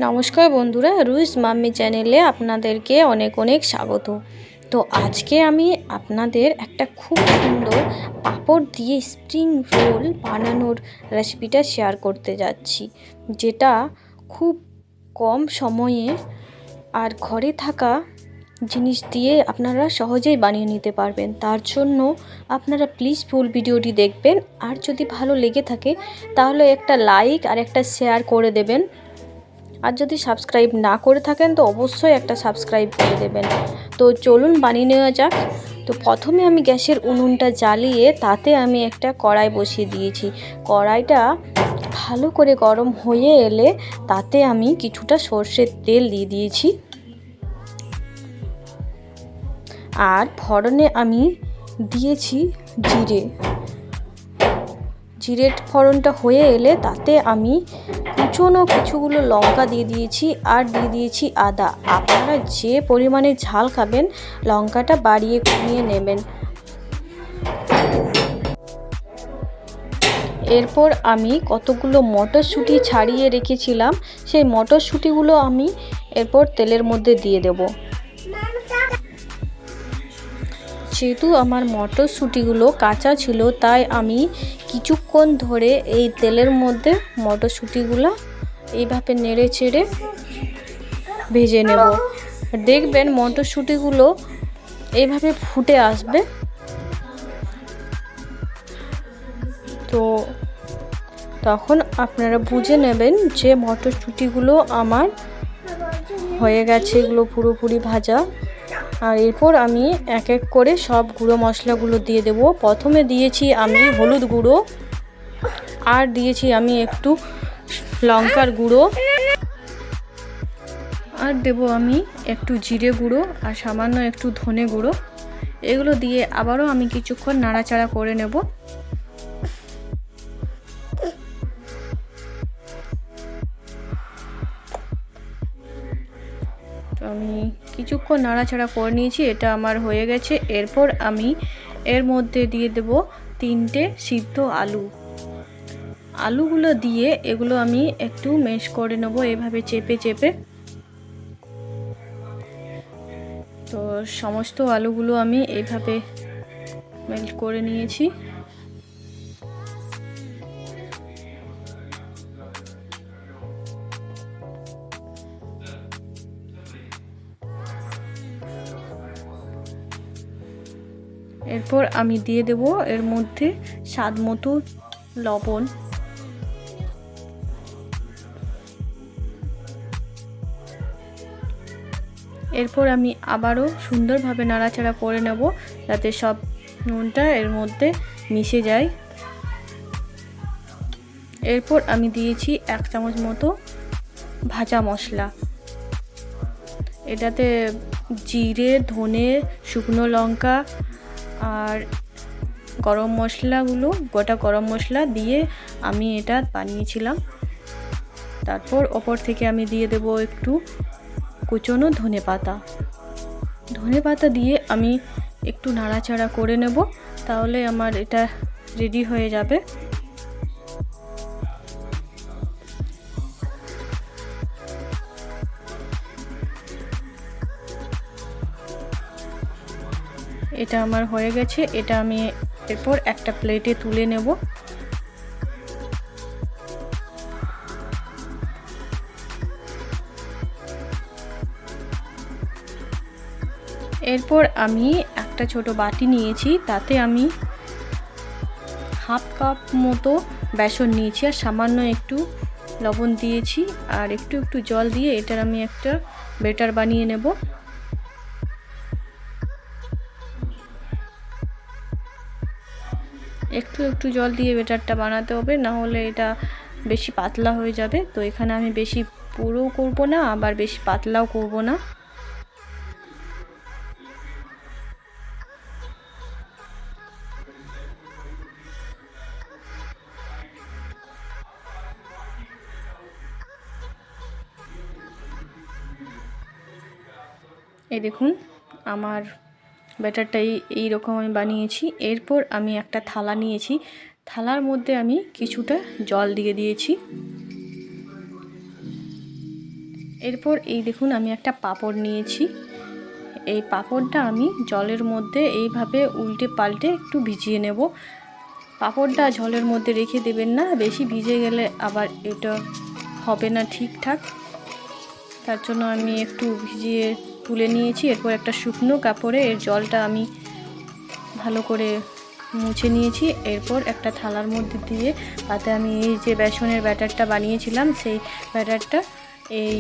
নমস্কার বন্ধুরা, Ruiz mummy চ্যানেলে আপনাদেরকে অনেক অনেক স্বাগত। তো আজকে আমি আপনাদের একটা খুব সুন্দর পাঁপড় দিয়ে স্প্রিং রোল বানানোর রেসিপিটা শেয়ার করতে যাচ্ছি, যেটা খুব কম সময়ে আর ঘরে থাকা জিনিস দিয়ে আপনারা সহজেই বানিয়ে নিতে পারবেন। তার জন্য আপনারা প্লিজ ফুল ভিডিওটি দেখবেন, আর যদি ভালো লেগে থাকে তাহলে একটা লাইক আর একটা শেয়ার করে দেবেন। আর যদি সাবস্ক্রাইব না করে থাকেন তো অবশ্যই একটা সাবস্ক্রাইব করে দেবেন। তো চলুন বানিয়ে নেওয়া যাক। তো প্রথমে আমি গ্যাসের উনুনটা জ্বালিয়ে তাতে আমি একটা কড়াই বসিয়ে দিয়েছি। কড়াইটা ভালো করে গরম হয়ে এলে তাতে আমি কিছুটা সর্ষের তেল দিয়ে দিয়েছি, আর ফোড়নে আমি দিয়েছি জিরের ফোড়নটা হয়ে এলে তাতে আমি কুচনো কিছুগুলো লঙ্কা দিয়ে দিয়েছি, আর দিয়ে দিয়েছি আদা। আপনারা যে পরিমাণে ঝাল খাবেন লঙ্কাটা বাড়িয়ে কমিয়ে নেবেন। এরপর আমি কতগুলো মটরশুঁটি ছাড়িয়ে রেখেছিলাম, সেই মটরশুঁটিগুলো আমি এরপর তেলের মধ্যে দিয়ে দেব। যেহেতু আমার মটরশুঁটিগুলো কাঁচা ছিল, তাই আমি কিছুক্ষণ ধরে এই তেলের মধ্যে মটরশুঁটিগুলো এইভাবে নেড়ে চেড়ে ভেজে নেব। দেখবেন মটরশুঁটিগুলো এইভাবে ফুটে আসবে। তো তখন আপনারা বুঝে নেবেন যে মটরশুঁটিগুলো আমার হয়ে গেছে, এগুলো পুরোপুরি ভাজা। আর এরপর আমি এক এক করে সব গুঁড়ো মশলাগুলো দিয়ে দেব। প্রথমে দিয়েছি আমি হলুদ গুঁড়ো, আর দিয়েছি আমি একটু লঙ্কার গুঁড়ো, আর দেব আমি একটু জিরে গুঁড়ো, আর সামান্য একটু ধনে গুঁড়ো। এগুলো দিয়ে আবারও আমি কিছুক্ষণ নাড়াচাড়া করে নেব। আমি কিছুক্ষণ নাড়াচাড়া করে নিয়েছি, এটা আমার হয়ে গেছে। এরপর আমি এর মধ্যে দিয়ে দেব 3টে সিদ্ধ আলুগুলো দিয়ে এগুলো আমি একটু ম্যাশ করে নেব এভাবে চেপে চেপে। তো সমস্ত আলুগুলো আমি এইভাবে মেল্ট করে নিয়েছি। এরপর আমি দিয়ে দেব এর মধ্যে স্বাদ মতো লবণ। এরপর আমি আবারও সুন্দরভাবে নাড়াচাড়া করে নেব, যাতে সব নুনটা এর মধ্যে মিশে যায়। এরপর আমি দিয়েছি 1 চামচ মতো ভাজা মশলা। এটাতে জিরে, ধনে, শুকনো লঙ্কা আর গরম মশলাগুলো, গোটা গরম মশলা দিয়ে আমি এটা বানিয়েছিলাম। তারপর ওপর থেকে আমি দিয়ে দেব একটু কুচনো ধনে পাতা দিয়ে আমি একটু নাড়াচাড়া করে নেব, তাহলে আমার এটা রেডি হয়ে যাবে। এটা আমার হয়ে গেছে। এটা আমি এরপর একটা প্লেটে তুলে নেব। এরপর আমি একটা ছোট বাটি নিয়েছি, তাতে আমি হাফ কাপ মতো বেসন নিয়েছি, আর সামান্য একটু লবণ দিয়েছি, আর একটু একটু জল দিয়ে এটার আমি একটা ব্যাটার বানিয়ে নেব। একটু একটু জল দিয়ে ব্যাটারটা বানাতে হবে, না হলে এটা বেশি পাতলা হয়ে যাবে। তো এখানে আমি বেশি পুরোও করব না, আবার বেশি পাতলাও করব না। এই দেখুন আমার ব্যাটারটা এই রকম আমি বানিয়েছি। এরপর আমি একটা থালা নিয়েছি, থালার মধ্যে আমি কিছুটা জল দিয়ে দিয়েছি। এরপর এই দেখুন আমি একটা পাঁপড় নিয়েছি। এই পাঁপড়টা আমি জলের মধ্যে এইভাবে উল্টে পাল্টে একটু ভিজিয়ে নেব। পাঁপড়টা জলের মধ্যে রেখে দেবেন না, বেশি ভিজে গেলে আবার এটা হবে না ঠিকঠাক। তার জন্য আমি একটু ভিজিয়ে তুলে নিয়েছি। এরপর একটা শুকনো কাপড়ে এর জলটা আমি ভালো করে মুছে নিয়েছি। এরপর একটা থালার মধ্যে দিয়ে তাতে আমি এই যে বেসনের ব্যাটারটা বানিয়েছিলাম সেই ব্যাটারটা এই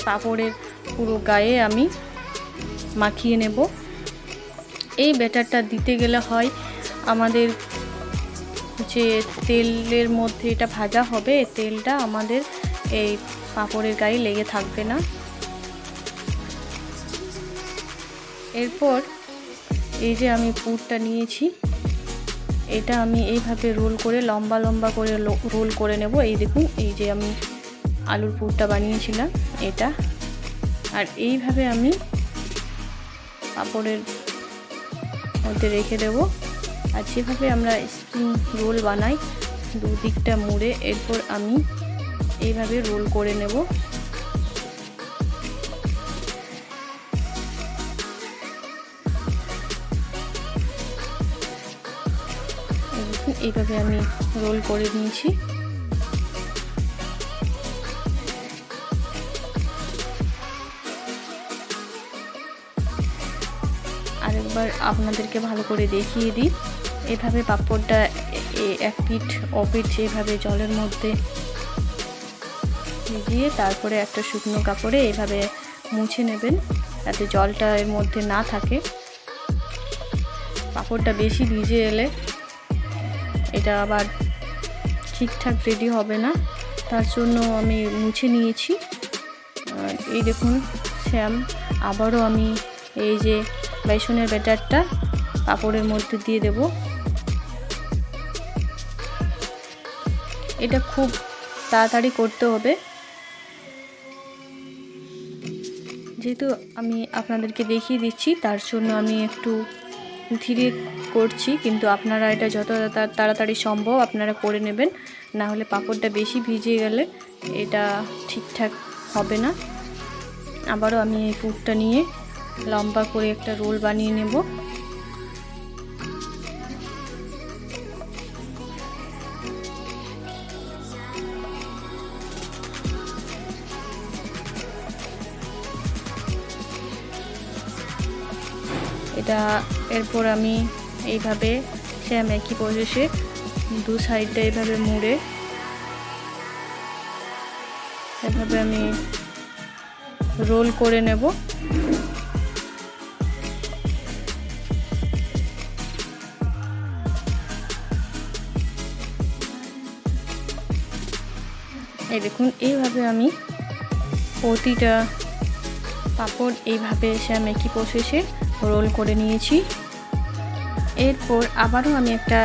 পাঁপড়ের পুরো গায়ে আমি মাখিয়ে নেব। এই ব্যাটারটা দিতে গেলে হয় আমাদের যে তেলের মধ্যে এটা ভাজা হবে, তেলটা আমাদের এই পাঁপড়ের গায়ে লেগে থাকবে না। এরপর এই যে আমি পুরটা নিয়েছি, এটা আমি এইভাবে রোল করে লম্বা লম্বা করে রোল করে নেব। এই দেখুন এই যে আমি আলুর পুরটা বানিয়েছিলাম এটা, আর এইভাবে আমি পাঁপড়ের মধ্যে রেখে দেব। আর যেভাবে আমরা স্প্রিং রোল বানাই দুদিকটা মুড়ে এরপর আমি এইভাবে রোল করে নেব। এইভাবে আমি রোল করে নিয়েছি। আরেকবার আপনাদেরকে ভালো করে দেখিয়ে দিই। এভাবে পাঁপড়টা এক পিঠ অপিঠ যেভাবে জলের মধ্যে ভিজিয়ে তারপরে একটা শুকনো কাপড়ে এভাবে মুছে নেবেন যাতে জলটা এর মধ্যে না থাকে। পাঁপড়টা বেশি ভিজে এলে এটা আবার ঠিকঠাক রেডি হবে না, তার জন্য আমি মুছে নিয়েছি। আর এই দেখুন শ্যাম আবারও আমি এই যে বেসনের ব্যাটারটা পাঁপড়ের মধ্যে দিয়ে দেব। এটা খুব তাড়াতাড়ি করতে হবে, যেহেতু আমি আপনাদেরকে দেখিয়ে দিচ্ছি তার জন্য আমি একটু ধীরে করছি, কিন্তু আপনারা এটা যত তাড়াতাড়ি সম্ভব আপনারা করে নেবেন, না হলে পাঁপড়টা বেশি ভিজে গেলে এটা ঠিকঠাক হবে না। আবারও আমি এই পুরটা নিয়ে লম্বা করে একটা রোল বানিয়ে নেব। এটা এরপর আমি এইভাবে সেম একই প্রসেসে দু সাইডটা এইভাবে মুড়ে এভাবে আমি রোল করে নেব। এই দেখুন এইভাবে আমি প্রতিটা পাঁপড় এইভাবে সেম একই প্রসেসে রোল করে নিয়েছি। এরপর আবারও আমি একটা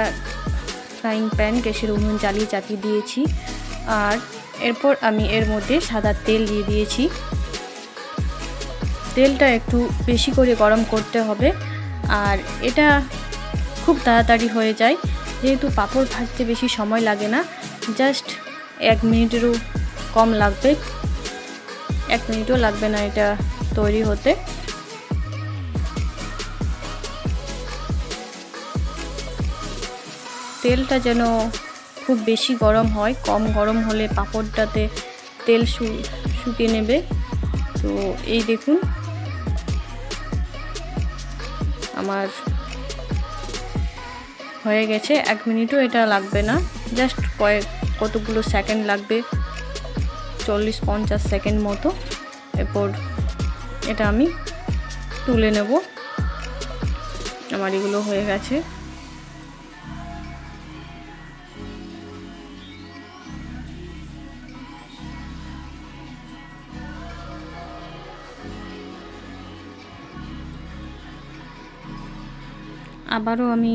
ফ্রাইং প্যান গ্যাসের উনুন জ্বালিয়ে চাপিয়ে দিয়েছি, আর এরপর আমি এর মধ্যে সাদা তেল দিয়ে দিয়েছি। তেলটা একটু বেশি করে গরম করতে হবে, আর এটা খুব তাড়াতাড়ি হয়ে যায় যেহেতু পাঁপড় ভাজতে বেশি সময় লাগে না, জাস্ট 1 মিনিটেরও কম লাগবে, 1 মিনিটও লাগবে না এটা তৈরি হতে। তেলটা যেন খুব বেশি গরম হয়, কম গরম হলে পাঁপড়টাতে তেল শুকিয়ে নেবে। তো এই দেখুন আমার হয়ে গেছে, 1 মিনিটও এটা লাগবে না, জাস্ট কতগুলো সেকেন্ড লাগবে, 40-50 সেকেন্ড মতো। এরপর এটা আমি তুলে নেব। আমার এগুলো হয়ে গেছে। আবারও আমি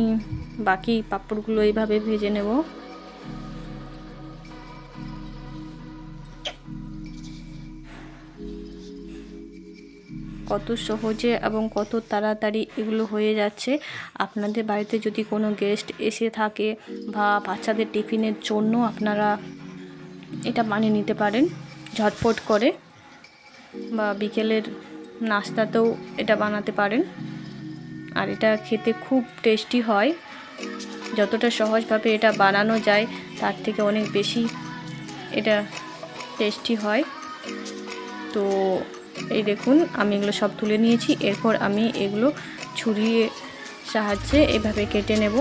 বাকি পাঁপড়গুলো এইভাবে ভেজে নেব। কত সহজে এবং কত তাড়াতাড়ি এগুলো হয়ে যাচ্ছে। আপনাদের বাড়িতে যদি কোনো গেস্ট এসে থাকে বা বাচ্চাদের টিফিনের জন্য আপনারা এটা বানিয়ে নিতে পারেন ঝটপট করে। বা বিকেলের নাস্তাতেও এটা বানাতে পারেন। আর এটা খেতে খুব টেস্টি হয়। যতটা সহজভাবে এটা বানানো যায় তার থেকে অনেক বেশি এটা টেস্টি হয়। তো এই দেখুন আমি এগুলো সব তুলে নিয়েছি। এরপর আমি এগুলো ছুরির সাহায্যে এভাবে কেটে নেব।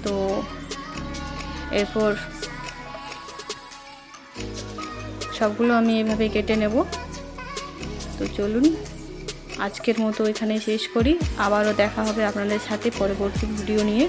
তো এরপর সবগুলো আমি এভাবে কেটে নেব। তো চলুন আজকের মতো এখানে শেষ করি। আবারও দেখা হবে আপনাদের সাথে পরবর্তী ভিডিও নিয়ে।